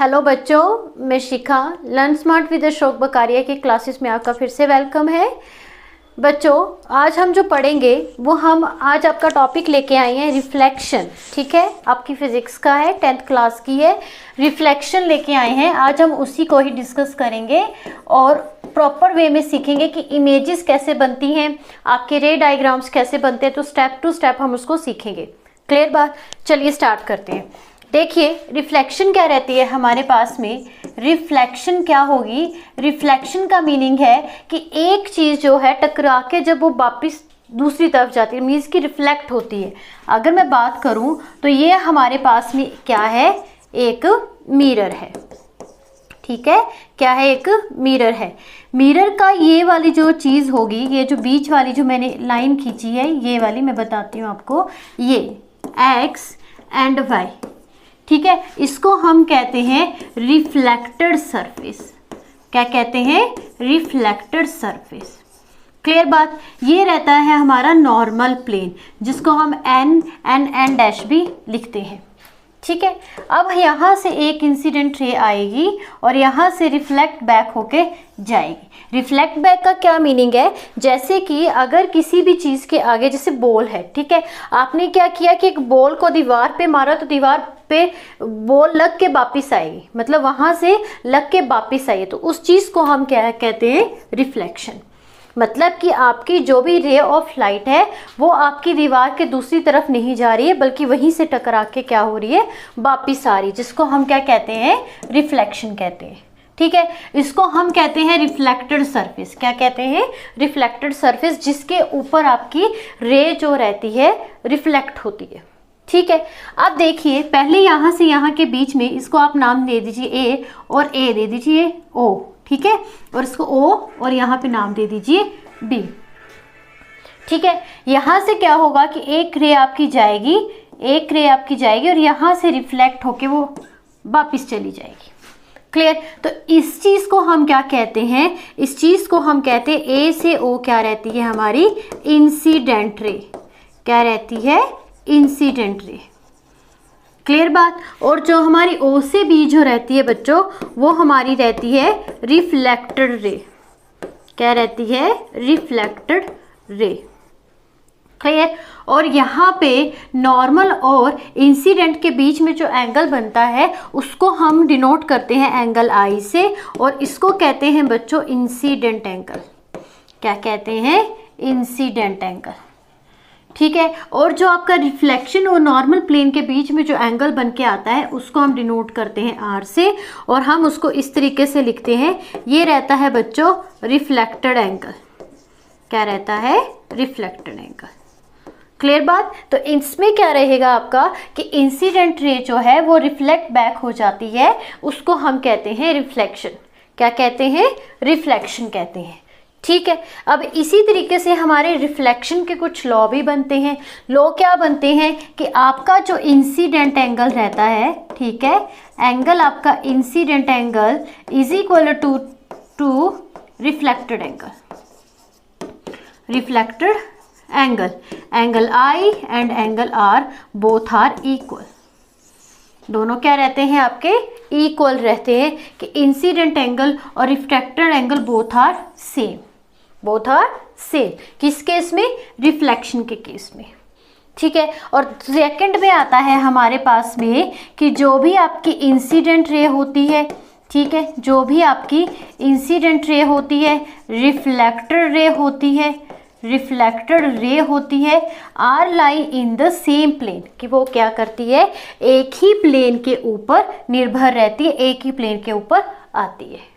Hello बच्चों, मैं शिखा learn smart with Ashok बकारिया की क्लासेस में आपका फिर से वेलकम है। बच्चों, आज हम जो पढ़ेंगे वो हम आज आपका टॉपिक लेके आए हैं रिफ्लेक्शन। ठीक है, आपकी फिजिक्स का है, 10th क्लास की है। रिफ्लेक्शन लेके आए हैं, आज हम उसी को ही डिस्कस करेंगे और प्रॉपर वे में सीखेंगे कि इमेजेस कैसे बनती हैं, आपके रे डायग्राम्स कैसे बनते हैं। तो स्टेप टू स्टेप हम उसको सीखेंगे। क्लियर बात? चलिए स्टार्ट करते हैं। देखिए, रिफ्लेक्शन क्या रहती है हमारे पास में। रिफ्लेक्शन क्या होगी? रिफ्लेक्शन का मीनिंग है कि एक चीज़ जो है टकरा के जब वो वापस दूसरी तरफ जाती है, मीन्स की रिफ्लेक्ट होती है। अगर मैं बात करूं तो ये हमारे पास में क्या है? एक मिरर है। ठीक है, क्या है? एक मिरर है। मिरर का ये वाली जो चीज़ होगी, ये जो बीच वाली जो मैंने लाइन खींची है, ये वाली मैं बताती हूँ आपको, ये एक्स एंड वाई। ठीक है, इसको हम कहते हैं रिफ्लेक्टेड सरफेस। क्या कहते हैं? Reflected surface. क्लियर बात? ये रहता है हमारा नॉर्मल प्लेन, जिसको हम एन डैश भी लिखते हैं। ठीक है, अब यहाँ से एक इंसिडेंट रे आएगी और यहाँ से रिफ्लेक्ट बैक होके जाएगी। रिफ्लेक्ट बैक का क्या मीनिंग है? जैसे कि अगर किसी भी चीज़ के आगे, जैसे बॉल है, ठीक है, आपने क्या किया कि एक बॉल को दीवार पे मारा तो दीवार पे बॉल लग के वापिस आएगी, मतलब वहाँ से लग के वापिस आई, तो उस चीज़ को हम क्या कहते हैं? रिफ्लेक्शन। मतलब कि आपकी जो भी रे ऑफ लाइट है वो आपकी दीवार के दूसरी तरफ नहीं जा रही है, बल्कि वहीं से टकरा के क्या हो रही है? वापिस आ रही है, जिसको हम क्या कहते हैं? रिफ्लेक्शन कहते हैं। ठीक है, इसको हम कहते हैं रिफ्लेक्टेड सरफेस। क्या कहते हैं? रिफ्लेक्टेड सरफेस, जिसके ऊपर आपकी रे जो रहती है रिफ्लेक्ट होती है। ठीक है, अब देखिए, पहले यहाँ से यहाँ के बीच में इसको आप नाम दे दीजिए ए, और ए दे दीजिए ओ। ठीक है, और इसको ओ और यहाँ पे नाम दे दीजिए बी। ठीक है, यहाँ से क्या होगा कि एक रे आपकी जाएगी, एक रे आपकी जाएगी और यहाँ से रिफ्लेक्ट होके वो वापस चली जाएगी। क्लियर? तो इस चीज़ को हम क्या कहते हैं? इस चीज़ को हम कहते हैं ए से ओ क्या रहती है हमारी? Incident ray. क्या रहती है? Incident ray. क्लियर बात? और जो हमारी ओ से बी जो रहती है बच्चों, वो हमारी रहती है रिफ्लेक्टेड रे। क्या रहती है? Reflected ray. क्लियर? और यहाँ पे नॉर्मल और इंसिडेंट के बीच में जो एंगल बनता है उसको हम डिनोट करते हैं एंगल आई से, और इसको कहते हैं बच्चों इंसिडेंट एंगल। क्या कहते हैं? Incident angle. ठीक है, और जो आपका रिफ्लेक्शन और नॉर्मल प्लेन के बीच में जो एंगल बन के आता है उसको हम डिनोट करते हैं आर से, और हम उसको इस तरीके से लिखते हैं, ये रहता है बच्चों रिफ्लेक्टेड एंगल। क्या रहता है? Reflected angle. क्लियर बात? तो इसमें क्या रहेगा आपका कि इंसिडेंट रे जो है वो रिफ्लेक्ट बैक हो जाती है, उसको हम कहते हैं रिफ्लेक्शन। क्या कहते हैं? रिफ्लेक्शन कहते हैं। ठीक है, अब इसी तरीके से हमारे रिफ्लेक्शन के कुछ लॉ भी बनते हैं। लॉ क्या बनते हैं कि आपका जो इंसिडेंट एंगल रहता है, ठीक है, एंगल आपका incident angle is equal to reflected angle. Reflected angle, angle I and angle R both are equal. दोनों क्या रहते हैं आपके? इक्वल रहते हैं कि इंसिडेंट एंगल और reflected angle both are same. Both are same किस केस में? रिफ्लेक्शन के केस में। ठीक है, और सेकंड में आता है हमारे पास में कि जो भी आपकी इंसिडेंट रे होती है, ठीक है, जो भी आपकी इंसिडेंट रे होती है, रिफ्लेक्टेड रे होती है, रिफ्लेक्टेड रे होती है, are lie in the same plane, कि वो क्या करती है? एक ही प्लेन के ऊपर निर्भर रहती है, एक ही प्लेन के ऊपर आती है।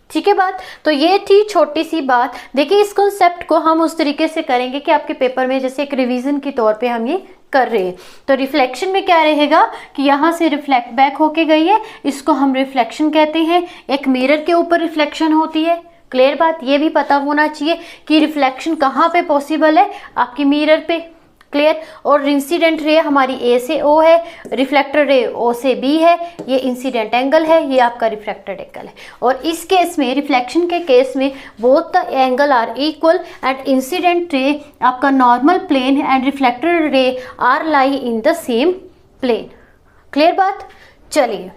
ठीक है बात? तो ये थी छोटी सी बात। देखिए, इस कॉन्सेप्ट को हम उस तरीके से करेंगे कि आपके पेपर में जैसे एक रिवीजन के तौर पे हम ये कर रहे हैं। तो रिफ्लेक्शन में क्या रहेगा कि यहाँ से रिफ्लेक्ट बैक होके गई है, इसको हम रिफ्लेक्शन कहते हैं। एक मिरर के ऊपर रिफ्लेक्शन होती है। क्लियर बात? ये भी पता होना चाहिए कि रिफ्लेक्शन कहाँ पे पॉसिबल है? आपकी मिरर पे। क्लियर? और इंसिडेंट रे हमारी ए से ओ है, रिफ्लेक्टेड रे ओ से बी है, ये इंसिडेंट एंगल है, ये आपका रिफ्लेक्टेड एंगल है। और इस केस में, रिफ्लेक्शन के केस में, both the angle are equal and incident ray आपका normal plane and reflected ray are lie in the same plane. Clear बात? चलिए,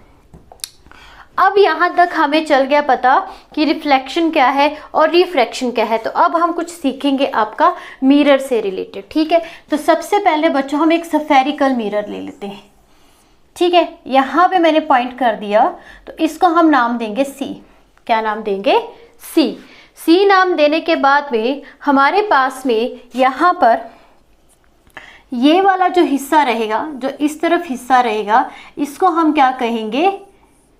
अब यहाँ तक हमें चल गया पता कि रिफ्लेक्शन क्या है और रिफ्रैक्शन क्या है। तो अब हम कुछ सीखेंगे आपका मिरर से रिलेटेड, ठीक है। तो सबसे पहले बच्चों हम एक स्फेरिकल मिरर ले लेते हैं, ठीक है। यहाँ पे मैंने पॉइंट कर दिया, तो इसको हम नाम देंगे सी। क्या नाम देंगे? सी। सी नाम देने के बाद में हमारे पास में यहाँ पर ये वाला जो हिस्सा रहेगा, जो इस तरफ हिस्सा रहेगा, इसको हम क्या कहेंगे?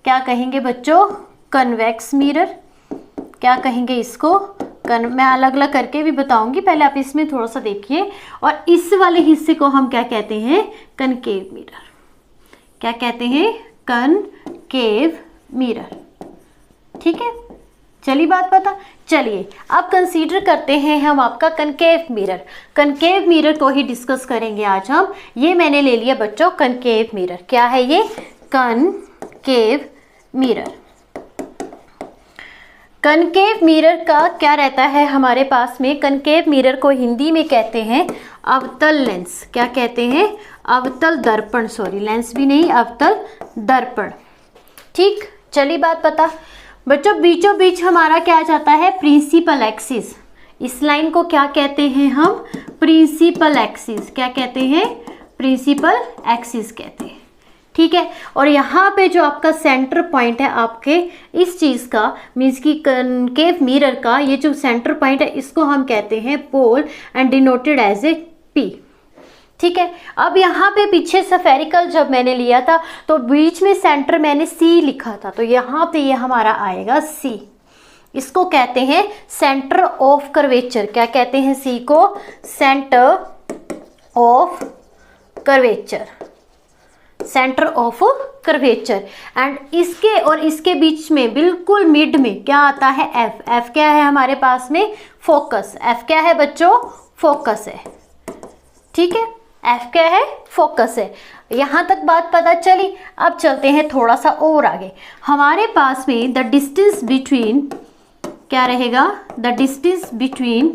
क्या कहेंगे बच्चों? Convex mirror. क्या कहेंगे इसको? मैं अलग अलग करके भी बताऊंगी, पहले आप इसमें थोड़ा सा देखिए। और इस वाले हिस्से को हम क्या कहते हैं? Concave mirror. क्या कहते हैं? कनकेव मिरर, ठीक है। चलिए बात पता। चलिए अब कंसीडर करते हैं हम आपका कनकेव मिरर। कनकेव मिरर को ही डिस्कस करेंगे आज हम। ये मैंने ले लिया बच्चों कनकेव मिरर। क्या है ये? Concave mirror. कनकेव मिरर का क्या रहता है हमारे पास में? कनकेव मिरर को हिंदी में कहते हैं अवतल लेंस। क्या कहते हैं? अवतल दर्पण। सॉरी, लेंस भी नहीं, अवतल दर्पण, ठीक। चलिए बात पता। बच्चों बीचों बीच हमारा क्या जाता है? Principal axis. इस लाइन को क्या कहते हैं हम? Principal axis. क्या कहते हैं? प्रिंसिपल एक्सिस कहते हैं, ठीक है। और यहाँ पे जो आपका सेंटर पॉइंट है आपके इस चीज़ का, मीन्स की कनकेव मिरर का ये जो सेंटर पॉइंट है, इसको हम कहते हैं pole and denoted as a P, ठीक है। अब यहाँ पे पीछे स्फेरिकल जब मैंने लिया था तो बीच में सेंटर मैंने सी लिखा था, तो यहाँ पे ये हमारा आएगा सी। इसको कहते हैं सेंटर ऑफ कर्वेचर। क्या कहते हैं सी को? Centre of curvature. Centre of curvature. And इसके और इसके बीच में बिल्कुल मिड में क्या आता है? एफ। एफ क्या है हमारे पास में? फोकस। एफ क्या है बच्चों? फोकस है, ठीक है। एफ क्या है? फोकस है। यहाँ तक बात पता चली। अब चलते हैं थोड़ा सा और आगे। हमारे पास में द डिस्टेंस बिटवीन क्या रहेगा? The distance between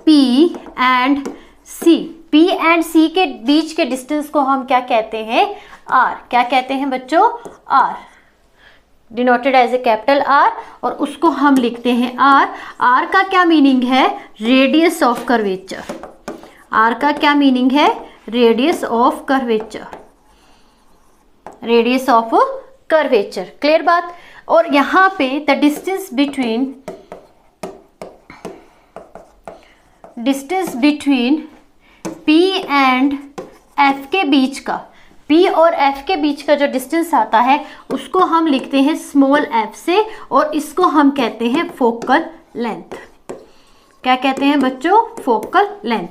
P and C. P and C के बीच के डिस्टेंस को हम क्या कहते हैं? आर। क्या कहते हैं बच्चों? R, denoted as a capital R, और उसको हम लिखते हैं आर। आर का क्या मीनिंग है? Radius of curvature. आर का क्या मीनिंग है? Radius of curvature. Radius of curvature, clear बात। और यहाँ पे the distance between P and F के बीच का, P और F के बीच का जो डिस्टेंस आता है उसको हम लिखते हैं स्मॉल f से, और इसको हम कहते हैं फोकल लेंथ। क्या कहते हैं बच्चों? Focal length.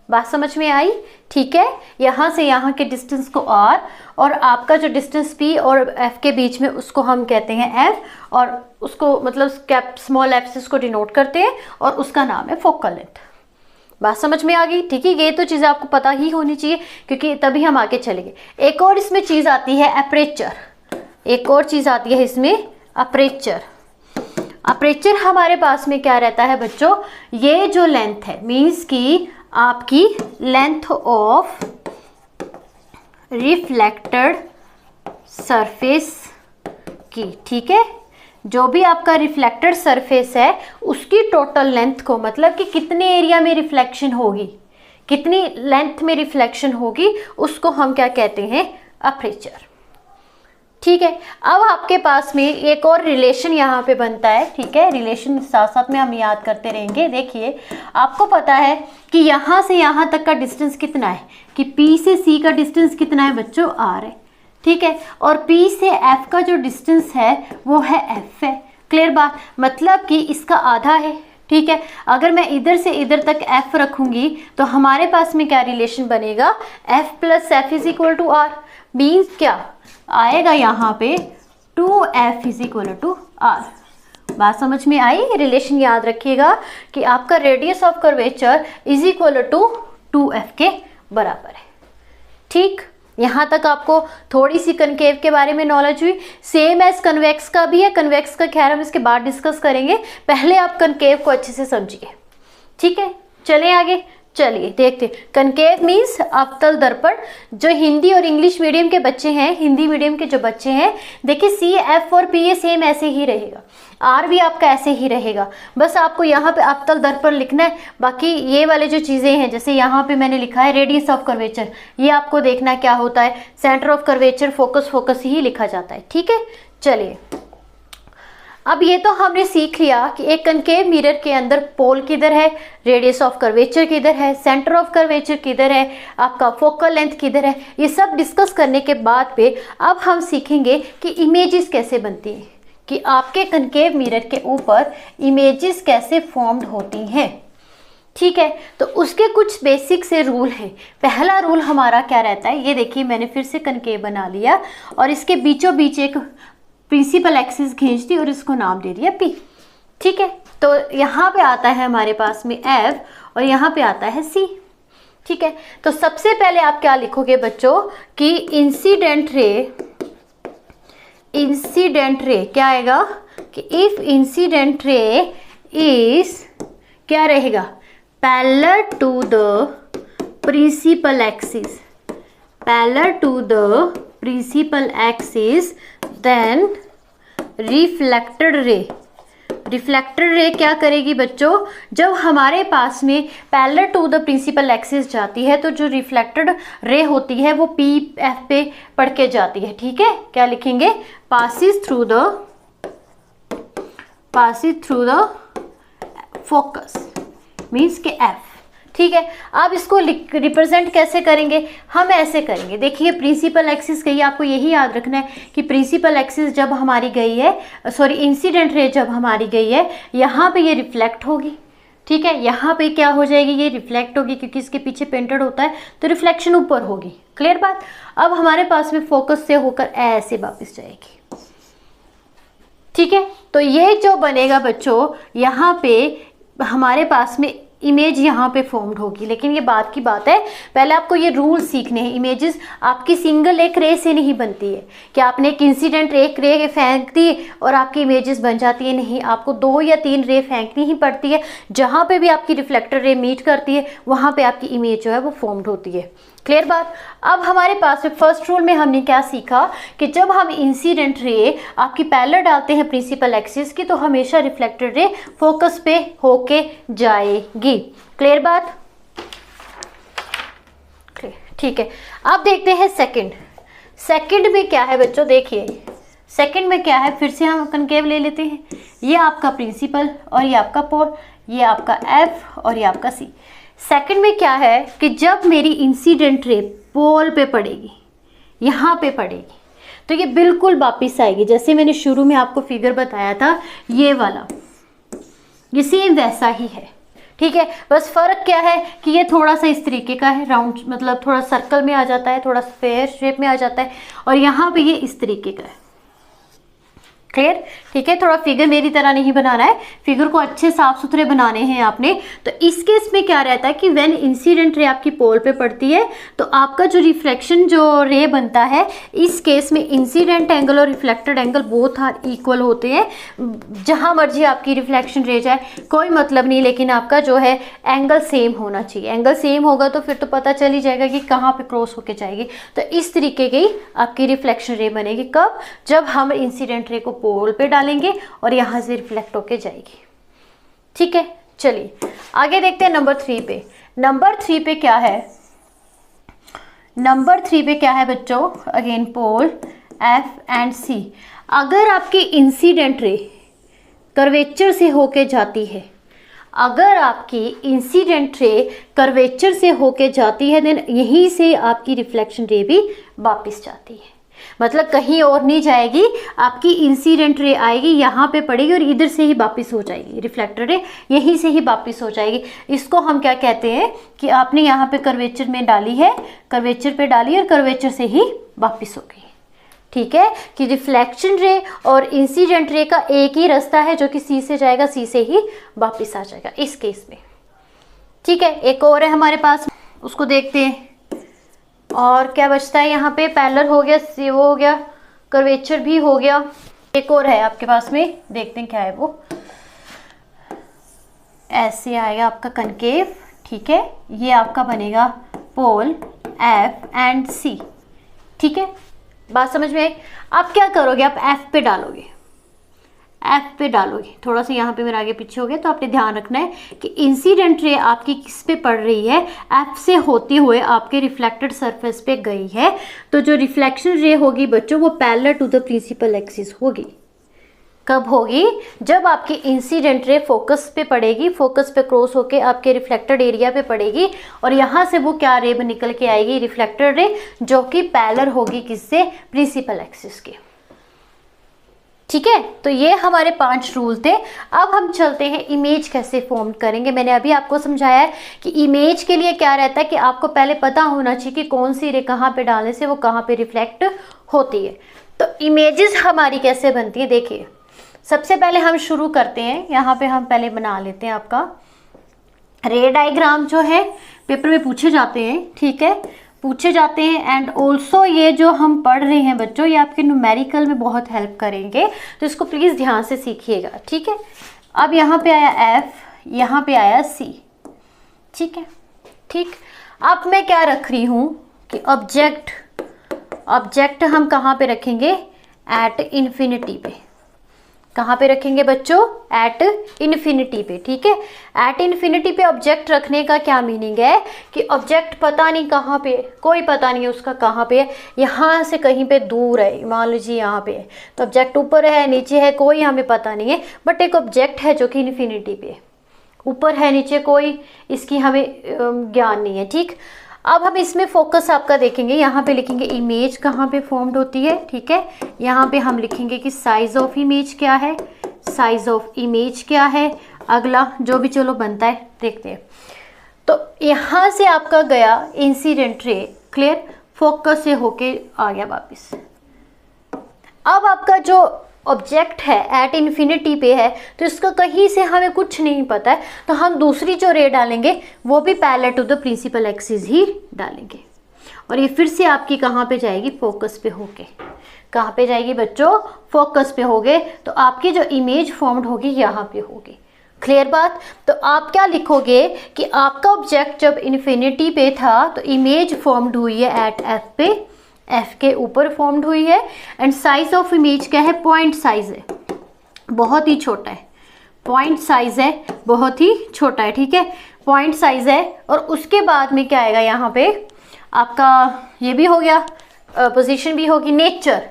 बात समझ में आई? ठीक है। यहाँ से यहाँ के डिस्टेंस को r, और आपका जो डिस्टेंस P और F के बीच में उसको हम कहते हैं F, और उसको मतलब कैप स्मॉल f से उसको डिनोट करते हैं, और उसका नाम है फोकल लेंथ। बात समझ में आ गई? ठीक है। ये तो चीज़ें आपको पता ही होनी चाहिए, क्योंकि तभी हम आगे चलेंगे। एक और इसमें चीज़ आती है अपर्चर। एक और चीज़ आती है इसमें अपर्चर। अपर्चर हमारे पास में क्या रहता है बच्चों? ये जो लेंथ है, मीन्स की आपकी लेंथ ऑफ रिफ्लेक्टेड सरफेस की, ठीक है। जो भी आपका रिफ्लेक्टेड सरफेस है उसकी टोटल लेंथ को, मतलब कि कितने एरिया में रिफ्लेक्शन होगी, कितनी लेंथ में रिफ्लेक्शन होगी, उसको हम क्या कहते हैं? अपर्चर, ठीक है। अब आपके पास में एक और रिलेशन यहाँ पे बनता है, ठीक है। रिलेशन साथ साथ में हम याद करते रहेंगे। देखिए, आपको पता है कि यहाँ से यहाँ तक का डिस्टेंस कितना है, कि P से C का डिस्टेंस कितना है बच्चों? R है, ठीक है। और P से F का जो डिस्टेंस है वो है F है। क्लियर बात? मतलब कि इसका आधा है, ठीक है। अगर मैं इधर से इधर तक F रखूंगी तो हमारे पास में क्या रिलेशन बनेगा? F plus F is equal to R। Means क्या आएगा यहाँ पे? 2F is equal to R। बात समझ में आई? रिलेशन याद रखिएगा कि आपका radius of curvature is equal to 2F के बराबर है, ठीक। यहाँ तक आपको थोड़ी सी कनकेव के बारे में नॉलेज हुई। सेम एज कन्वेक्स का भी है। कन्वेक्स का खैर हम इसके बाद डिस्कस करेंगे, पहले आप कनकेव को अच्छे से समझिए, ठीक है। चलें आगे। चलिए देखते, कनकेव मीन्स अवतल दर्पण। जो हिंदी और इंग्लिश मीडियम के बच्चे हैं, हिंदी मीडियम के जो बच्चे हैं, देखिए सी, एफ और पी ये सेम ऐसे ही रहेगा, आर भी आपका ऐसे ही रहेगा। बस आपको यहाँ पे अवतल दर्पण लिखना है। बाकी ये वाले जो चीज़ें हैं, जैसे यहाँ पे मैंने लिखा है रेडियस ऑफ कर्वेचर, ये आपको देखना क्या होता है, centre of curvature, focus, focus ही लिखा जाता है। ठीक है, चलिए अब ये तो हमने सीख लिया कि एक कनकेव मिरर के अंदर पोल किधर है, रेडियस ऑफ कर्वेचर किधर है, सेंटर ऑफ कर्वेचर किधर है, आपका फोकल लेंथ किधर है। ये सब डिस्कस करने के बाद पे अब हम सीखेंगे कि इमेजेस कैसे बनती हैं, कि आपके कनकेव मिरर के ऊपर इमेजेस कैसे फॉर्म्ड होती हैं। ठीक है, तो उसके कुछ बेसिक से रूल हैं। पहला रूल हमारा क्या रहता है, ये देखिए मैंने फिर से कनकेव बना लिया और इसके बीचों बीच एक प्रिंसिपल एक्सिस खींच दी और इसको नाम दे दिया P। ठीक है, तो यहाँ पे आता है हमारे पास में F और यहाँ पे आता है C। ठीक है, तो सबसे पहले आप क्या लिखोगे बच्चों कि इंसिडेंट रे क्या आएगा कि इफ इंसिडेंट रे इज क्या रहेगा, parallel to the principal axis, parallel to the principal axis, then reflected ray क्या करेगी बच्चों, जब हमारे पास में parallel to the principal axis जाती है तो जो रिफ्लेक्टेड रे होती है वो पी एफ पे पढ़ के जाती है। ठीक है, क्या लिखेंगे, passes through the focus means के एफ। ठीक है, अब इसको रिप्रेजेंट कैसे करेंगे, हम ऐसे करेंगे। देखिए प्रिंसिपल एक्सिस गई, आपको यही याद रखना है कि प्रिंसिपल एक्सिस जब हमारी गई है, सॉरी इंसिडेंट रे जब हमारी गई है, यहाँ पे ये रिफ्लेक्ट होगी। ठीक है, यहाँ पे क्या हो जाएगी, ये रिफ्लेक्ट होगी क्योंकि इसके पीछे पेंटेड होता है तो रिफ्लेक्शन ऊपर होगी। क्लियर बात। अब हमारे पास में फोकस से होकर ऐसे वापस जाएगी। ठीक है, तो ये जो बनेगा बच्चों, यहाँ पे हमारे पास में इमेज यहाँ पे फॉर्म्ड होगी। लेकिन ये बात की बात है, पहले आपको ये रूल सीखने हैं। इमेजेस आपकी सिंगल एक रे से नहीं बनती है कि आपने एक इंसिडेंट एक रे फेंक दी और आपकी इमेजेस बन जाती है। नहीं, आपको 2 या 3 रे फेंकनी ही पड़ती है। जहाँ पे भी आपकी रिफ्लेक्टर रे मीट करती है वहाँ पे आपकी इमेज जो है वो फॉर्म्ड होती है। क्लियर बात। अब हमारे पास में फर्स्ट रूल में हमने क्या सीखा कि जब हम इंसिडेंट रे आपकी पैरेलल डालते हैं प्रिंसिपल एक्सिस की, तो हमेशा रिफ्लेक्टेड रे फोकस पे होके जाएगी। क्लियर बात। ठीक है, अब देखते हैं सेकंड में क्या है बच्चों। देखिए सेकंड में क्या है, फिर से हम कनकेव ले लेते हैं। ये आपका प्रिंसिपल और ये आपका पोल, ये आपका एफ और ये आपका सी। सेकंड में क्या है कि जब मेरी इंसिडेंट रे पोल पे पड़ेगी, यहाँ पे पड़ेगी, तो ये बिल्कुल वापिस आएगी। जैसे मैंने शुरू में आपको फिगर बताया था, ये वाला, ये सेम वैसा ही है। ठीक है, बस फर्क क्या है कि ये थोड़ा सा इस तरीके का है, राउंड मतलब थोड़ा सर्कल में आ जाता है, थोड़ा स्फेयर शेप में आ जाता है, और यहाँ पे ये इस तरीके का है। क्लियर। ठीक है, थोड़ा फिगर मेरी तरह नहीं बनाना है, फिगर को अच्छे साफ सुथरे बनाने हैं आपने। तो इस केस में क्या रहता है कि व्हेन इंसिडेंट रे आपकी पोल पे पड़ती है तो आपका जो रिफ्लेक्शन जो रे बनता है, इस केस में इंसिडेंट एंगल और reflected angle both are equal होते हैं। जहां मर्जी आपकी रिफ्लेक्शन रे जाए कोई मतलब नहीं, लेकिन आपका जो है एंगल सेम होना चाहिए। एंगल सेम होगा तो फिर तो पता चल ही जाएगा कि कहाँ पे क्रॉस होके जाएगी। तो इस तरीके की आपकी रिफ्लेक्शन रे बनेगी। कब? जब हम इंसिडेंट रे को पोल पे डालेंगे और यहां से रिफ्लेक्ट होके जाएगी। ठीक है, चलिए आगे देखते हैं नंबर 3 पे। नंबर 3 पे क्या है? नंबर 3 पे क्या है बच्चों? अगेन पोल एफ एंड सी। अगर आपकी इंसिडेंट रे कर्वेचर से होके जाती है, अगर आपकी इंसिडेंट रे कर्वेचर से होके जाती है, देन यहीं से आपकी रिफ्लेक्शन रे भी वापस जाती है। मतलब कहीं और नहीं जाएगी, आपकी इंसिडेंट रे आएगी, यहाँ पे पड़ेगी और इधर से ही वापस हो जाएगी। रिफ्लेक्टर रे यहीं से ही वापस हो जाएगी। इसको हम क्या कहते हैं कि आपने यहाँ पे कर्वेचर में डाली है, कर्वेचर पे डाली और कर्वेचर से ही वापस हो गई। ठीक है, कि रिफ्लेक्शन रे और इंसिडेंट रे का एक ही रास्ता है जो कि सी से जाएगा, सी से ही वापस आ जाएगा इस केस में। ठीक है, एक और है हमारे पास, उसको देखते हैं। और क्या बचता है यहाँ पे? पैरेलल हो गया, सी वो हो गया, कर्वेचर भी हो गया। एक और है आपके पास में, देखते हैं क्या है वो। ऐसे आएगा आपका कनकेव। ठीक है, ये आपका बनेगा पोल F एंड C। ठीक है, बात समझ में आई। आप क्या करोगे, आप F पे डालोगे, F पे डालोगे। थोड़ा सा यहाँ पे मेरा आगे पीछे हो गया, तो आपने ध्यान रखना है कि इंसिडेंट रे आपकी किस पे पड़ रही है, F से होते हुए आपके रिफ्लेक्टेड सरफेस पे गई है। तो जो रिफ्लेक्शन रे होगी बच्चों, वो parallel to the principal axis होगी। कब होगी, जब आपकी इंसिडेंट रे फोकस पे पड़ेगी, फोकस पे क्रॉस होके आपके रिफ्लेक्टेड एरिया पे पड़ेगी, और यहाँ से वो क्या रे निकल के आएगी, रिफ्लेक्टेड रे, जो कि पैरेलल होगी किससे, प्रिंसिपल एक्सिस के। ठीक है, तो ये हमारे 5 रूल थे। अब हम चलते हैं इमेज कैसे फॉर्म करेंगे। मैंने अभी आपको समझाया है कि इमेज के लिए क्या रहता है कि आपको पहले पता होना चाहिए कि कौन सी रे कहाँ पे डालने से वो कहाँ पे रिफ्लेक्ट होती है। तो इमेजेस हमारी कैसे बनती है, देखिए सबसे पहले हम शुरू करते हैं, यहाँ पे हम पहले बना लेते हैं आपका रे डायग्राम जो है पेपर में पूछे जाते हैं। ठीक है, पूछे जाते हैं, एंड ऑल्सो ये जो हम पढ़ रहे हैं बच्चों, ये आपके न्यूमेरिकल में बहुत हेल्प करेंगे, तो इसको प्लीज़ ध्यान से सीखिएगा। ठीक है, अब यहाँ पे आया F, यहाँ पे आया C। ठीक है, ठीक। अब मैं क्या रख रही हूँ कि ऑब्जेक्ट हम कहाँ पे रखेंगे, एट इन्फिनिटी पे। कहाँ पे रखेंगे बच्चों, एट इन्फिनिटी पे। ठीक है, एट इन्फिनिटी पे ऑब्जेक्ट रखने का क्या मीनिंग है कि ऑब्जेक्ट पता नहीं कहाँ पे, कोई पता नहीं उसका कहाँ पे है, यहाँ से कहीं पे दूर है, मान लीजिए यहाँ पे है, तो ऑब्जेक्ट ऊपर है नीचे है कोई हमें पता नहीं है, बट एक ऑब्जेक्ट है जो कि इन्फिनिटी पे है, ऊपर है नीचे कोई, इसकी हमें ज्ञान नहीं है। ठीक, अब हम इसमें फोकस आपका देखेंगे, यहाँ पे लिखेंगे इमेज कहाँ पे फॉर्म्ड होती है। ठीक है, यहाँ पे हम लिखेंगे कि साइज ऑफ इमेज क्या है, साइज ऑफ इमेज क्या है, अगला जो भी चलो बनता है देखते हैं। तो यहाँ से आपका गया इंसिडेंट रे, क्लियर, फोकस से होके आ गया वापस। अब आपका जो ऑब्जेक्ट है एट इन्फिनिटी पे है, तो इसका कहीं से हमें कुछ नहीं पता है, तो हम दूसरी जो रे डालेंगे वो भी parallel to the principal axis ही डालेंगे, और ये फिर से आपकी कहाँ पे जाएगी, फोकस पे होके। कहाँ पे जाएगी बच्चों, फोकस पे होगे, तो आपकी जो इमेज फॉर्म्ड होगी यहाँ पे होगी। क्लियर बात। तो आप क्या लिखोगे कि आपका ऑब्जेक्ट जब इन्फिनिटी पे था तो इमेज फॉर्म्ड हुई है एट F पे, F के ऊपर फॉर्म्ड हुई है, एंड साइज ऑफ इमेज क्या है, पॉइंट साइज है, बहुत ही छोटा है, पॉइंट साइज है, बहुत ही छोटा है। ठीक है, पॉइंट साइज है, और उसके बाद में क्या आएगा, यहाँ पे आपका ये भी हो गया, पोजीशन भी होगी, नेचर।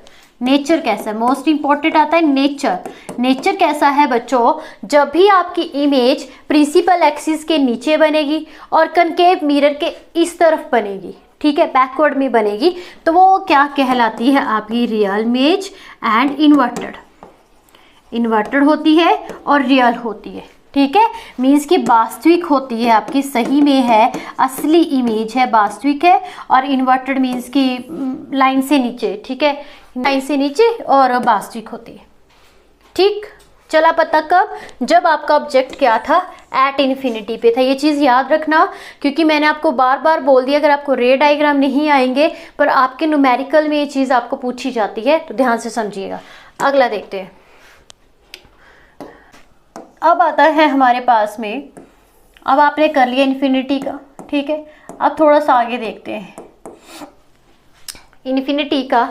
नेचर कैसा है, मोस्ट इंपॉर्टेंट आता है नेचर। नेचर कैसा है बच्चों, जब भी आपकी इमेज प्रिंसिपल एक्सिस के नीचे बनेगी और कनकेव मिरर के इस तरफ बनेगी, ठीक है, बैकवर्ड में बनेगी, तो वो क्या कहलाती है, आपकी real image and inverted. Inverted होती है और रियल होती है। ठीक है, मीन्स कि वास्तविक होती है आपकी, सही में है, असली इमेज है, वास्तविक है, और इन्वर्टेड मीन्स कि लाइन से नीचे। ठीक है, लाइन से नीचे और वास्तविक होती है। ठीक, चला पता कब, जब आपका ऑब्जेक्ट क्या था, एट इन्फिनिटी पे था। ये चीज़ याद रखना, क्योंकि मैंने आपको बार बार बोल दिया, अगर आपको रे डायग्राम नहीं आएंगे पर आपके न्यूमेरिकल में ये चीज़ आपको पूछी जाती है, तो ध्यान से समझिएगा। अगला देखते हैं। अब आता है हमारे पास में, अब आपने कर लिया इन्फिनिटी का। ठीक है, अब थोड़ा सा आगे देखते हैं इन्फिनिटी का।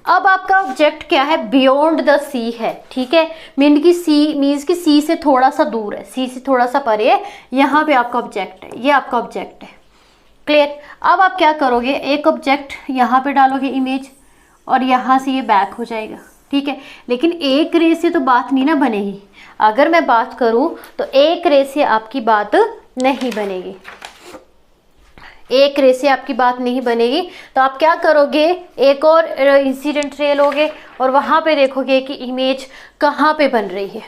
अब आपका ऑब्जेक्ट क्या है, बियॉन्ड द सी है। ठीक है, मीन्स की सी से थोड़ा सा दूर है, सी से थोड़ा सा परे है, यहाँ पे आपका ऑब्जेक्ट है, ये आपका ऑब्जेक्ट है। क्लियर। अब आप क्या करोगे, एक ऑब्जेक्ट यहाँ पे डालोगे इमेज, और यहाँ से ये बैक हो जाएगा। ठीक है, लेकिन एक रे से तो बात नहीं ना बनेगी। अगर मैं बात करूँ तो एक रे से आपकी बात नहीं बनेगी, एक रे से आपकी बात नहीं बनेगी। तो आप क्या करोगे, एक और इंसिडेंट रे लोगे और वहाँ पे देखोगे कि इमेज कहाँ पे बन रही है।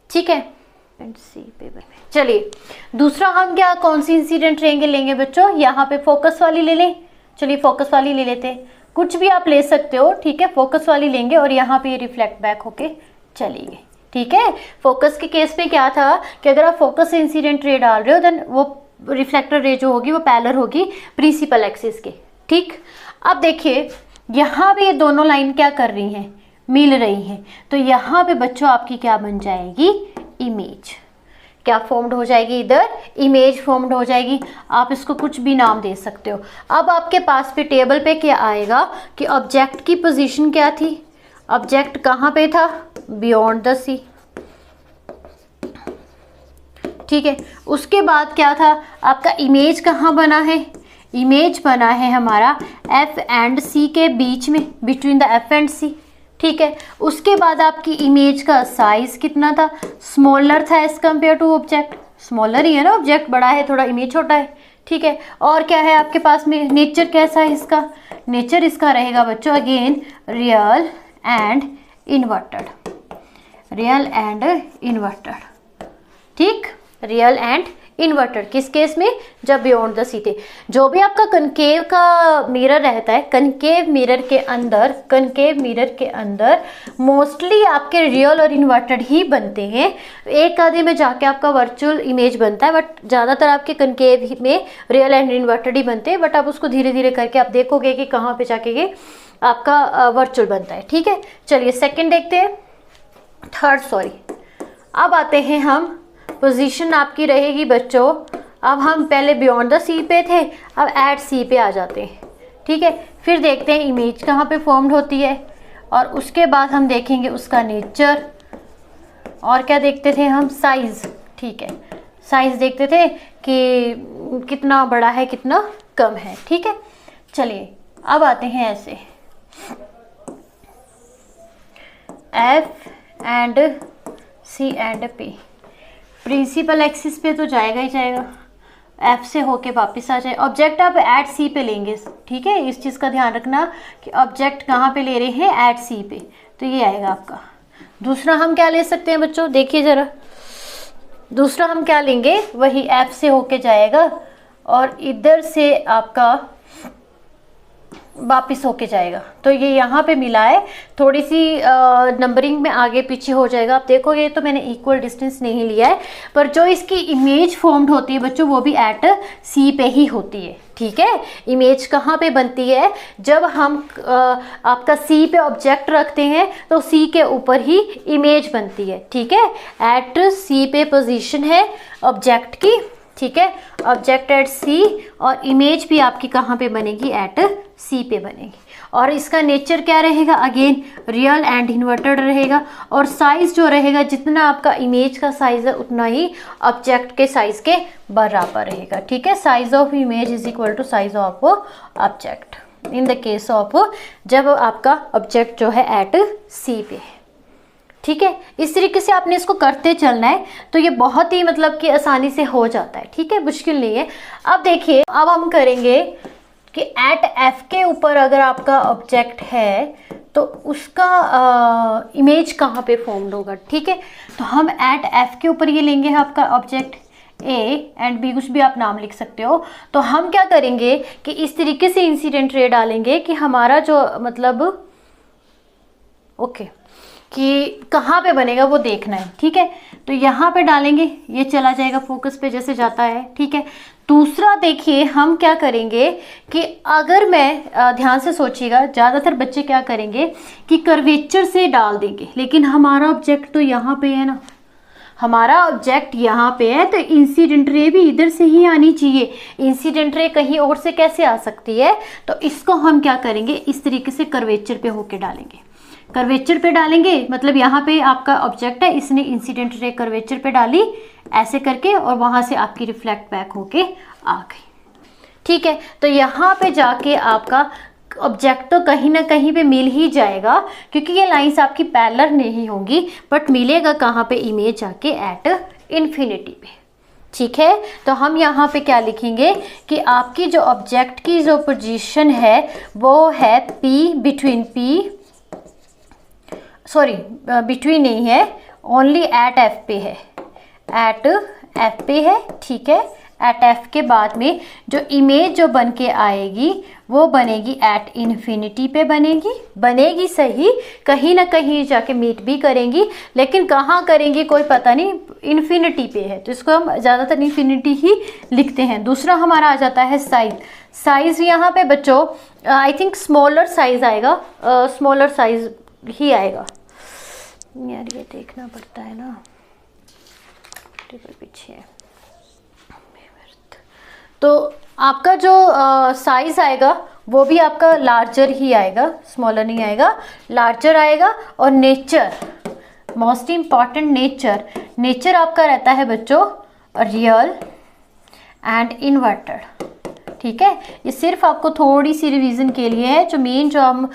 ठीक है, सी पे बन। चलिए दूसरा हम क्या, कौन सी इंसिडेंट रे लेंगे बच्चों, यहाँ पे फोकस वाली ले लें। चलिए फोकस वाली ले लेते हैं, कुछ भी आप ले सकते हो। ठीक है, फोकस वाली लेंगे और यहाँ पे रिफ्लेक्ट बैक होके चली गई। ठीक है, फोकस के केस में क्या था कि अगर आप फोकस से इंसिडेंट रे डाल रहे हो, देन वो रिफ्लेक्टर रे जो होगी वो पैरेलल होगी प्रिंसिपल एक्सिस के। ठीक, अब देखिए यहाँ पे ये दोनों लाइन क्या कर रही हैं, मिल रही हैं, तो यहाँ पे बच्चों आपकी क्या बन जाएगी, इमेज। क्या फॉर्म्ड हो जाएगी, इधर इमेज फॉर्म्ड हो जाएगी। आप इसको कुछ भी नाम दे सकते हो। अब आपके पास पे टेबल पे क्या आएगा कि ऑब्जेक्ट की पोजीशन क्या थी, ऑब्जेक्ट कहाँ पे था, बियॉन्ड द सी, ठीक है। उसके बाद क्या था आपका, इमेज कहाँ बना है, इमेज बना है हमारा एफ एंड सी के बीच में, बिटवीन द एफ एंड सी, ठीक है। उसके बाद आपकी इमेज का साइज कितना था, स्मॉलर था as compare to object, smaller ही है ना, ऑब्जेक्ट बड़ा है थोड़ा, इमेज छोटा है, ठीक है। और क्या है आपके पास में, नेचर कैसा है इसका, नेचर इसका रहेगा बच्चों again real and inverted, real and inverted, ठीक, रियल एंड इन्वर्टेड। किस केस में, जब बियॉन्ड द सी थे। जो भी आपका कनकेव का मिरर रहता है, कनकेव मिरर के अंदर, कनकेव मिरर के अंदर मोस्टली आपके रियल और इन्वर्टेड ही बनते हैं। एक आधे में जाके आपका वर्चुअल इमेज बनता है, बट ज़्यादातर आपके कनकेव में रियल एंड इन्वर्टेड ही बनते हैं। बट आप उसको धीरे धीरे करके आप देखोगे कि कहाँ पे जाके ये आपका वर्चुअल बनता है, ठीक है। चलिए सेकेंड देखते हैं, थर्ड सॉरी। अब आते हैं हम, पोजीशन आपकी रहेगी बच्चों, अब हम पहले बियॉन्ड द सी पे थे, अब एट सी पे आ जाते हैं, ठीक है। फिर देखते हैं इमेज कहाँ पे फॉर्म्ड होती है, और उसके बाद हम देखेंगे उसका नेचर, और क्या देखते थे हम, साइज, ठीक है। साइज देखते थे कि कितना बड़ा है कितना कम है, ठीक है। चलिए अब आते हैं ऐसे, F and C and P, principal axis पे तो जाएगा ही जाएगा, एफ से होके वापस आ जाए। ऑब्जेक्ट आप एट सी पे लेंगे, ठीक है। इस चीज़ का ध्यान रखना कि ऑब्जेक्ट कहाँ पे ले रहे हैं, एट सी पे, तो ये आएगा आपका। दूसरा हम क्या ले सकते हैं बच्चों, देखिए ज़रा, दूसरा हम क्या लेंगे, वही एफ से होके जाएगा और इधर से आपका वापिस होके जाएगा, तो ये यहाँ पे मिला है, थोड़ी सी नंबरिंग में आगे पीछे हो जाएगा। आप देखोगे तो मैंने इक्वल डिस्टेंस नहीं लिया है, पर जो इसकी इमेज फॉर्म्ड होती है बच्चों वो भी एट सी पे ही होती है, ठीक है। इमेज कहाँ पे बनती है, जब हम आपका सी पे ऑब्जेक्ट रखते हैं तो सी के ऊपर ही इमेज बनती है, ठीक है। एट सी पे पोजीशन है ऑब्जेक्ट की, ठीक है, ऑब्जेक्ट एट सी, और इमेज भी आपकी कहाँ पे बनेगी, एट सी पे बनेगी। और इसका नेचर क्या रहेगा, अगेन रियल एंड इन्वर्टेड रहेगा। और साइज जो रहेगा, जितना आपका इमेज का साइज है उतना ही ऑब्जेक्ट के साइज के बराबर रहेगा, ठीक है। Size of image is equal to size of object in the case of जब आपका ऑब्जेक्ट जो है एट सी पे है, ठीक है। इस तरीके से आपने इसको करते चलना है, तो ये बहुत ही मतलब कि आसानी से हो जाता है, ठीक है, मुश्किल नहीं है। अब देखिए, अब हम करेंगे कि एट एफ के ऊपर अगर आपका ऑब्जेक्ट है तो उसका इमेज कहाँ पे फॉर्म्ड होगा, ठीक है। तो हम एट एफ के ऊपर ये लेंगे आपका ऑब्जेक्ट ए एंड बी, कुछ भी आप नाम लिख सकते हो। तो हम क्या करेंगे कि इस तरीके से इंसिडेंट रे डालेंगे कि हमारा जो मतलब ओके कि कहाँ पे बनेगा वो देखना है, ठीक है। तो यहाँ पे डालेंगे, ये चला जाएगा फोकस पे जैसे जाता है, ठीक है। दूसरा देखिए हम क्या करेंगे कि अगर मैं ध्यान से सोचिएगा, ज़्यादातर बच्चे क्या करेंगे कि कर्वेचर से डाल देंगे, लेकिन हमारा ऑब्जेक्ट तो यहाँ पे है ना, हमारा ऑब्जेक्ट यहाँ पे है, तो इंसिडेंट रे भी इधर से ही आनी चाहिए। इंसिडेंट रे कहीं और से कैसे आ सकती है, तो इसको हम क्या करेंगे, इस तरीके से कर्वेचर पे होके डालेंगे। कर्वेचर पे डालेंगे मतलब यहाँ पे आपका ऑब्जेक्ट है, इसने इंसिडेंट रे कर्वेचर पे डाली ऐसे करके, और वहाँ से आपकी रिफ्लेक्ट बैक होके आ गई, ठीक है। तो यहाँ पे जाके आपका ऑब्जेक्ट तो कहीं ना कहीं पे मिल ही जाएगा, क्योंकि ये लाइंस आपकी पैरेलल नहीं होंगी, बट मिलेगा कहाँ पे, इमेज जाके एट इन्फिनिटी पे, ठीक है। तो हम यहाँ पे क्या लिखेंगे कि आपकी जो ऑब्जेक्ट की जो पोजीशन है वो है P, between P, sorry between नहीं है, ओनली एट एफ पे है, एट एफ पे है, ठीक है। एट एफ के बाद में जो इमेज जो बन के आएगी वो बनेगी एट इन्फिनिटी पे बनेगी सही, कहीं ना कहीं जाके मीट भी करेंगी, लेकिन कहाँ करेंगी कोई पता नहीं, इन्फिनिटी पे है तो इसको हम ज़्यादातर इन्फिनिटी ही लिखते हैं। दूसरा हमारा आ जाता है साइज। साइज यहाँ पे बच्चों आई थिंक स्मॉलर साइज आएगा, स्मॉलर साइज ही आएगा यार, ये देखना पड़ता है ना। टेबल पीछे है। तो आपका जो साइज आएगा वो भी आपका लार्जर ही आएगा, स्मॉलर नहीं आएगा, लार्जर आएगा। और नेचर, मोस्ट इम्पॉर्टेंट नेचर आपका रहता है बच्चों रियल एंड इन्वर्टेड। ठीक है, ये सिर्फ आपको थोड़ी सी रिवीजन के लिए है। जो मेन जो हम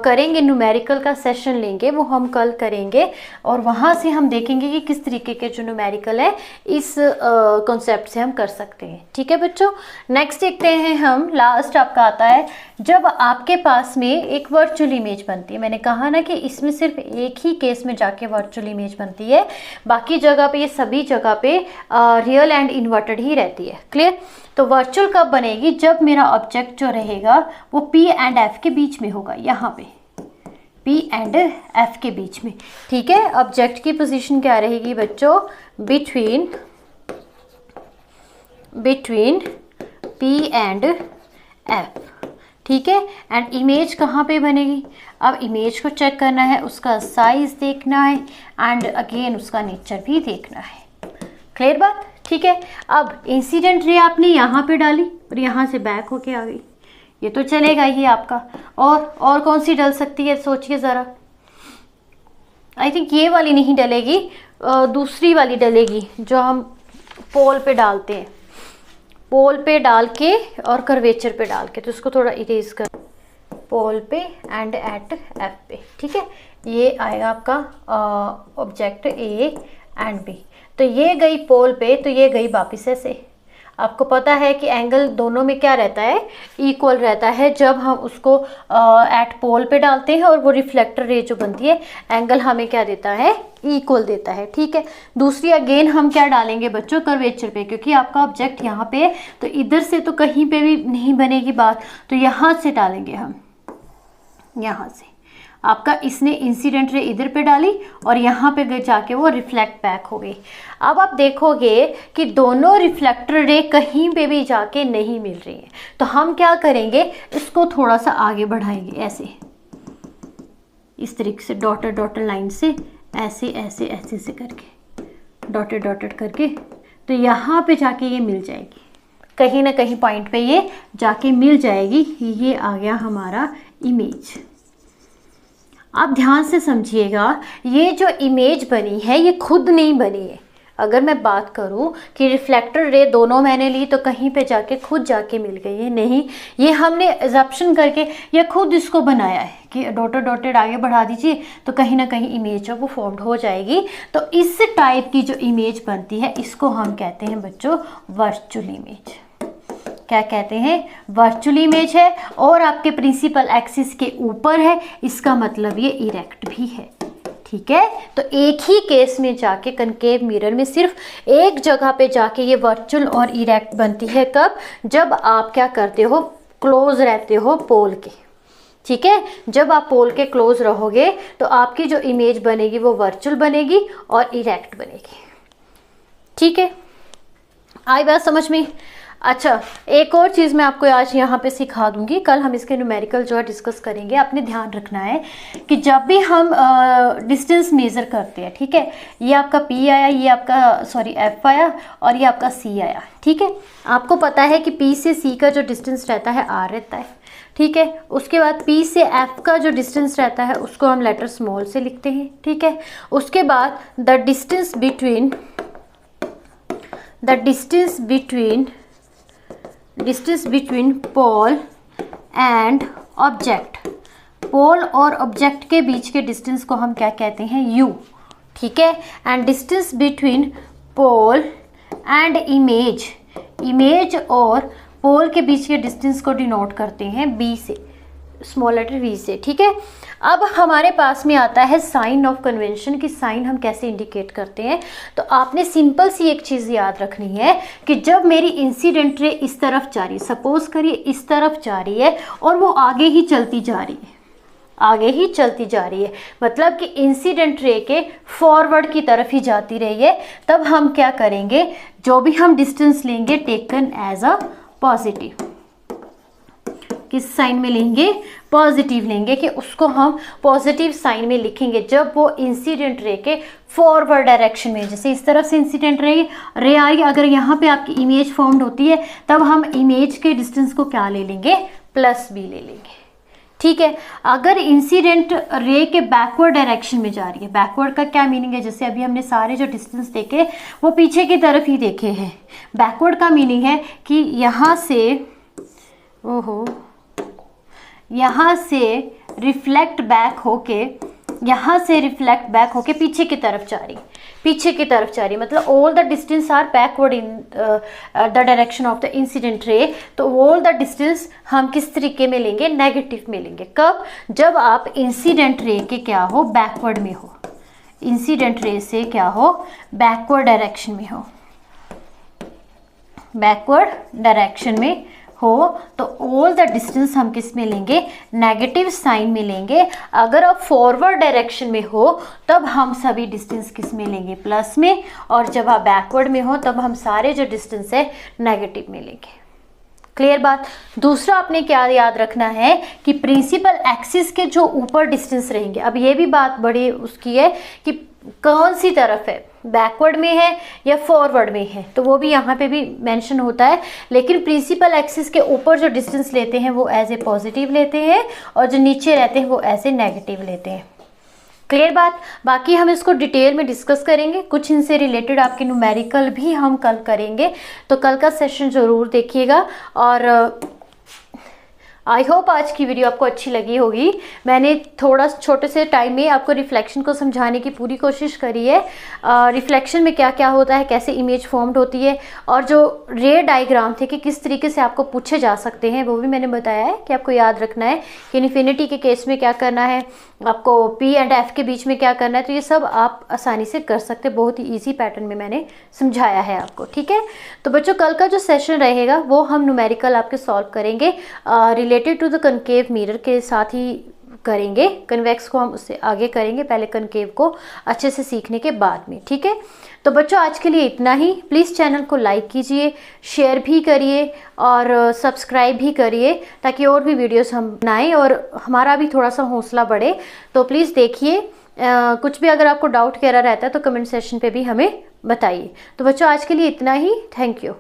करेंगे न्यूमेरिकल का सेशन लेंगे वो हम कल करेंगे, और वहाँ से हम देखेंगे कि किस तरीके के जो न्यूमेरिकल है इस कॉन्सेप्ट से हम कर सकते हैं। ठीक है बच्चों, नेक्स्ट देखते हैं हम। लास्ट आपका आता है जब आपके पास में एक वर्चुअल इमेज बनती है। मैंने कहा ना कि इसमें सिर्फ एक ही केस में जाके वर्चुअल इमेज बनती है, बाकी जगह पे, ये सभी जगह पे रियल एंड इन्वर्टेड ही रहती है। क्लियर? तो वर्चुअल कब बनेगी? जब मेरा ऑब्जेक्ट जो रहेगा वो P एंड F के बीच में होगा, यहाँ पे P एंड F के बीच में। ठीक है, ऑब्जेक्ट की पोजीशन क्या रहेगी बच्चों? Between P and F। ठीक है, एंड इमेज कहाँ पे बनेगी? अब इमेज को चेक करना है, उसका साइज देखना है एंड अगेन उसका नेचर भी देखना है। क्लियर बात? ठीक है, अब इंसिडेंट रे आपने यहाँ पे डाली और यहाँ से बैक होके आ गई, ये तो चलेगा ही आपका। और कौन सी डल सकती है सोचिए ज़रा। आई थिंक ये वाली नहीं डलेगी, दूसरी वाली डलेगी जो हम पोल पे डालते हैं, पोल पे डाल के और कर्वेचर पे डाल के। तो इसको थोड़ा इरेज कर, पोल पे एंड एट एफ पे। ठीक है, ये आएगा आपका ऑब्जेक्ट ए एंड बी। तो ये गई पोल पे, तो ये गई वापिस ऐसे। आपको पता है कि एंगल दोनों में क्या रहता है? इक्वल रहता है। जब हम उसको एट पोल पे डालते हैं और वो रिफ्लेक्टर रे जो बनती है, एंगल हमें क्या देता है? इक्वल देता है। ठीक है, दूसरी अगेन हम क्या डालेंगे बच्चों? कर्वेचर पे, क्योंकि आपका ऑब्जेक्ट यहाँ पे है तो इधर से तो कहीं पे भी नहीं बनेगी बात, तो यहाँ से डालेंगे हम, यहाँ से। आपका इसने इंसिडेंट रे इधर पे डाली और यहाँ पे जाके वो रिफ्लेक्ट बैक हो गई। अब आप देखोगे कि दोनों रिफ्लेक्टर रे कहीं पे भी जाके नहीं मिल रही है, तो हम क्या करेंगे? इसको थोड़ा सा आगे बढ़ाएंगे, ऐसे इस तरीके से डॉटेड डॉटेड लाइन से, ऐसे ऐसे ऐसे से करके, डॉटेड डॉटेड करके, तो यहाँ पे जाके ये मिल जाएगी, कहीं ना कहीं पॉइंट पे ये जाके मिल जाएगी। ये आ गया हमारा इमेज। आप ध्यान से समझिएगा, ये जो इमेज बनी है ये खुद नहीं बनी है। अगर मैं बात करूं कि रिफ्लेक्टर रे दोनों मैंने ली तो कहीं पे जाके खुद जाके मिल गई है, नहीं, ये हमने एजम्पशन करके या खुद इसको बनाया है कि डॉटेड डॉटेड आगे बढ़ा दीजिए तो कहीं ना कहीं इमेज जो वो फॉर्म्ड हो जाएगी। तो इस टाइप की जो इमेज बनती है इसको हम कहते हैं बच्चों वर्चुअल इमेज। क्या कहते हैं? वर्चुअल इमेज है, और आपके प्रिंसिपल एक्सिस के ऊपर है, इसका मतलब ये इरेक्ट भी है। ठीक है, तो एक ही केस में जाके कनकेव मिरर में सिर्फ एक जगह पे जाके ये वर्चुअल और इरेक्ट बनती है। कब? जब आप क्या करते हो? क्लोज रहते हो पोल के। ठीक है, जब आप पोल के क्लोज रहोगे तो आपकी जो इमेज बनेगी वो वर्चुअल बनेगी और इरेक्ट बनेगी। ठीक है, आई बात समझ में? अच्छा, एक और चीज़ मैं आपको आज यहाँ पे सिखा दूंगी, कल हम इसके न्यूमेरिकल जो है डिस्कस करेंगे। आपने ध्यान रखना है कि जब भी हम डिस्टेंस मेज़र करते हैं, ठीक है, ये आपका P आया, ये आपका F आया और ये आपका C आया। ठीक है, आपको पता है कि P से C का जो डिस्टेंस रहता है R रहता है। ठीक है, उसके बाद P से F का जो डिस्टेंस रहता है उसको हम लेटर स्मॉल से लिखते हैं। ठीक है, उसके बाद the distance between pole and object, pole और ऑब्जेक्ट के बीच के डिस्टेंस को हम क्या कहते हैं? U। ठीक है, and distance between pole and image और पोल के बीच के डिस्टेंस को डिनोट करते हैं B से, स्मॉल लेटर V से। ठीक है, अब हमारे पास में आता है साइन ऑफ कन्वेंशन की साइन हम कैसे इंडिकेट करते हैं। तो आपने सिंपल सी एक चीज़ याद रखनी है कि जब मेरी इंसिडेंट रे इस तरफ जा रही है, सपोज करिए इस तरफ जा रही है और वो आगे ही चलती जा रही है, मतलब कि इंसिडेंट रे के फॉरवर्ड की तरफ ही जाती रही है, तब हम क्या करेंगे? जो भी हम डिस्टेंस लेंगे टेकन एज अ पॉजिटिव, किस साइन में लेंगे, पॉजिटिव लेंगे, कि उसको हम पॉजिटिव साइन में लिखेंगे जब वो इंसिडेंट रे के फॉरवर्ड डायरेक्शन में, जैसे इस तरफ से इंसिडेंट रे आ रही है, अगर यहाँ पे आपकी इमेज फॉर्म्ड होती है तब हम इमेज के डिस्टेंस को क्या ले लेंगे, प्लस बी ले लेंगे। ठीक है, अगर इंसिडेंट रे के बैकवर्ड डायरेक्शन में जा रही है, बैकवर्ड का क्या मीनिंग है, जैसे अभी हमने सारे जो डिस्टेंस देखे वो पीछे की तरफ ही देखे हैं। बैकवर्ड का मीनिंग है कि यहाँ से यहाँ से रिफ्लेक्ट बैक होके पीछे की तरफ जा रही, मतलब all the distance are backward in the direction of the incident ray. तो ऑल द डिस्टेंस हम किस तरीके में लेंगे, नेगेटिव में लेंगे। कब, जब आप इंसिडेंट रे के क्या हो, बैकवर्ड में हो, इंसिडेंट रे से क्या हो, बैकवर्ड डायरेक्शन में हो, बैकवर्ड डायरेक्शन में हो, तो ऑल द डिस्टेंस हम किस में लेंगे, नेगेटिव साइन में लेंगे। अगर आप फॉरवर्ड डायरेक्शन में हो तब हम सभी डिस्टेंस किस में लेंगे, प्लस में, और जब आप बैकवर्ड में हो तब हम सारे जो डिस्टेंस है नेगेटिव में लेंगे। क्लियर बात। दूसरा आपने क्या याद रखना है कि प्रिंसिपल एक्सिस के जो ऊपर डिस्टेंस रहेंगे, अब ये भी बात बड़ी उसकी है कि कौन सी तरफ है, बैकवर्ड में है या फॉरवर्ड में है, तो वो भी यहाँ पे भी मेंशन होता है। लेकिन प्रिंसिपल एक्सिस के ऊपर जो डिस्टेंस लेते हैं वो एज ए पॉजिटिव लेते हैं, और जो नीचे रहते हैं वो एज ए नेगेटिव लेते हैं। क्लियर बात। बाकी हम इसको डिटेल में डिस्कस करेंगे, कुछ इनसे रिलेटेड आपके न्यूमेरिकल भी हम कल करेंगे, तो कल का सेशन ज़रूर देखिएगा। और आई होप आज की वीडियो आपको अच्छी लगी होगी। मैंने थोड़ा छोटे से टाइम में आपको रिफ्लेक्शन को समझाने की पूरी कोशिश करी है। रिफ्लेक्शन में क्या क्या होता है, कैसे इमेज फॉर्म्ड होती है, और जो रे डायग्राम थे कि किस तरीके से आपको पूछे जा सकते हैं वो भी मैंने बताया है कि आपको याद रखना है कि इन्फिनिटी के केस में क्या करना है, आपको P एंड F के बीच में क्या करना है। तो ये सब आप आसानी से कर सकते, बहुत ही ईजी पैटर्न में मैंने समझाया है आपको। ठीक है, तो बच्चों कल का जो सेशन रहेगा वो हम न्यूमेरिकल आपके सॉल्व करेंगे, related to the concave mirror के साथ ही करेंगे। कन्वेक्स को हम उससे आगे करेंगे, पहले कनकेव को अच्छे से सीखने के बाद में। ठीक है, तो बच्चों आज के लिए इतना ही। प्लीज़ चैनल को लाइक कीजिए, शेयर भी करिए और सब्सक्राइब भी करिए, ताकि और भी वीडियोस हम बनाएं और हमारा भी थोड़ा सा हौसला बढ़े। तो प्लीज़ देखिए, कुछ भी अगर आपको डाउट कह रहा रहता है तो कमेंट सेक्शन पे भी हमें बताइए। तो बच्चों आज के लिए इतना ही। Thank you.